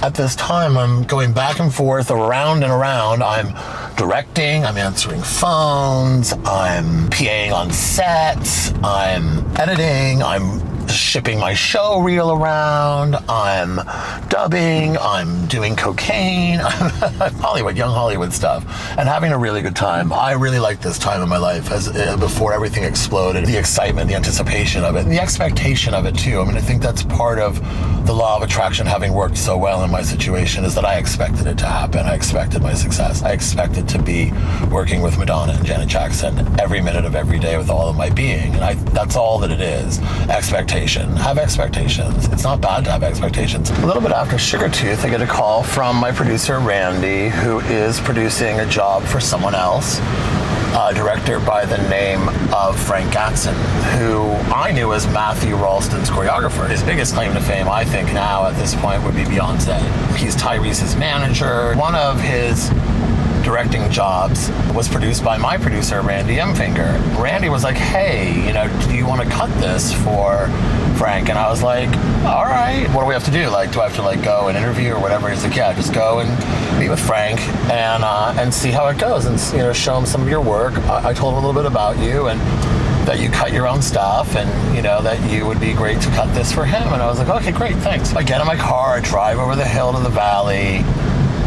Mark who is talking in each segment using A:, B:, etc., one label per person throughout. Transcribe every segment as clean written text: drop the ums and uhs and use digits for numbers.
A: At this time, I'm going back and forth, around and around. I'm directing, I'm answering phones, I'm PAing on sets, I'm editing, I'm shipping my show reel around, I'm dubbing, I'm doing cocaine, Hollywood, young Hollywood stuff, and having a really good time. I really like this time in my life as before everything exploded. The excitement, the anticipation of it, and the expectation of it too. I mean, I think that's part of the law of attraction having worked so well in my situation, is that I expected it to happen. I expected my success. I expected to be working with Madonna and Janet Jackson every minute of every day with all of my being. And that's all that it is. Expectation. Have expectations. It's not bad to have expectations. A little bit after Sugartooth, I get a call from my producer, Randy, who is producing a job for someone else. A director by the name of Frank Gatson, who I knew as Matthew Ralston's choreographer. His biggest claim to fame, I think now at this point, would be Beyonce. He's Tyrese's manager. One of his directing jobs was produced by my producer, Randy Mfinger. Randy was like, hey, do you want to cut this for Frank? And I was like, all right, what do we have to do? Like, do I have to go and interview or whatever? He's like, yeah, just go and meet with Frank and see how it goes and, show him some of your work. I told him a little bit about you and that you cut your own stuff and, that you would be great to cut this for him. And I was like, okay, great, thanks. I get in my car, I drive over the hill to the valley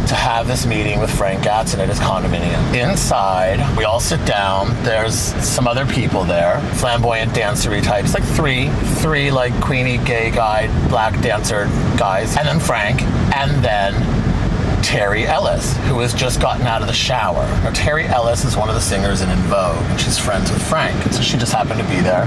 A: to have this meeting with Frank Gatson at his condominium. Inside, we all sit down. There's some other people there, flamboyant dancery types, like three Queenie, gay guy, black dancer guys, and then Frank, and then Terry Ellis, who has just gotten out of the shower. Now, Terry Ellis is one of the singers in Vogue, and she's friends with Frank. So she just happened to be there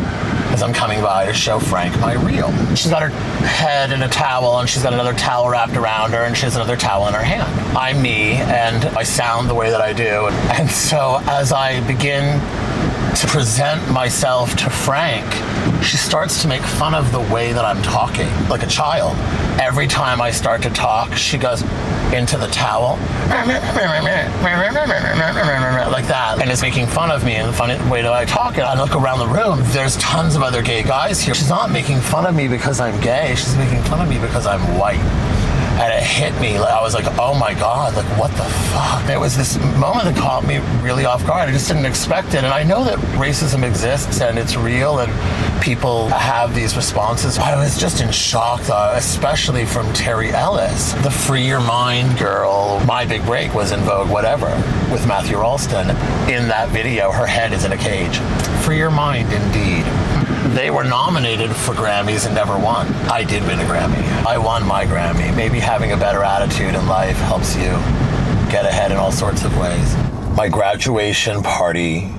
A: as I'm coming by to show Frank my reel. She's got her head in a towel, and she's got another towel wrapped around her, and she has another towel in her hand. I'm me, and I sound the way that I do. And so as I begin to present myself to Frank, she starts to make fun of the way that I'm talking, like a child. Every time I start to talk, she goes into the towel, like that, and is making fun of me in the funny way that I talk. And I look around the room, there's tons of other gay guys here. She's not making fun of me because I'm gay, she's making fun of me because I'm white. And it hit me, I was like, oh my God, what the fuck? It was this moment that caught me really off guard. I just didn't expect it. And I know that racism exists and it's real and people have these responses. I was just in shock, though, especially from Terry Ellis. The Free Your Mind girl, My Big Break was in Vogue, whatever, with Matthew Ralston. In that video, her head is in a cage. Free Your Mind, indeed. They were nominated for Grammys and never won. I did win a Grammy. I won my Grammy. Maybe having a better attitude in life helps you get ahead in all sorts of ways. My graduation party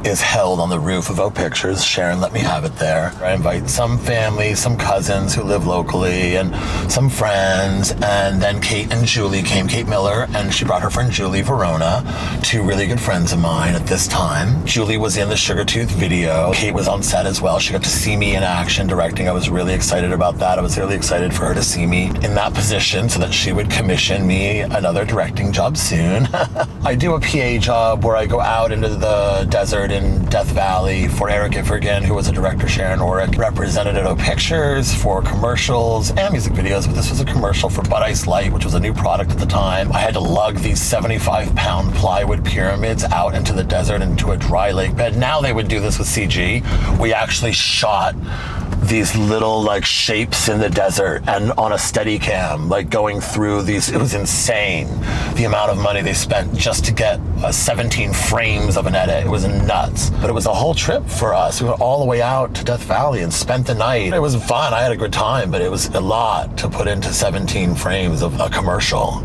A: is held on the roof of Vogue Pictures. Sharon let me have it there. I invite some family, some cousins who live locally, and some friends, and then Kate and Julie came, Kate Miller, and she brought her friend Julie Verona, two really good friends of mine at this time. Julie was in the Sugartooth video. Kate was on set as well. She got to see me in action directing. I was really excited about that. I was really excited for her to see me in that position so that she would commission me another directing job soon. I do a PA job where I go out into the desert in Death Valley for Eric Iffergan, who was a director. Sharon Orick represented at Vogue Pictures for commercials and music videos, but this was a commercial for Bud Ice Light, which was a new product at the time. I had to lug these 75-pound plywood pyramids out into the desert into a dry lake bed. Now they would do this with CG. We actually shot these little shapes in the desert and on a Steadicam, going through these. It was insane the amount of money they spent just to get 17 frames of an edit. It was nuts, but it was a whole trip for us. We went all the way out to Death Valley and spent the night. It was fun. I had a good time, but it was a lot to put into 17 frames of a commercial.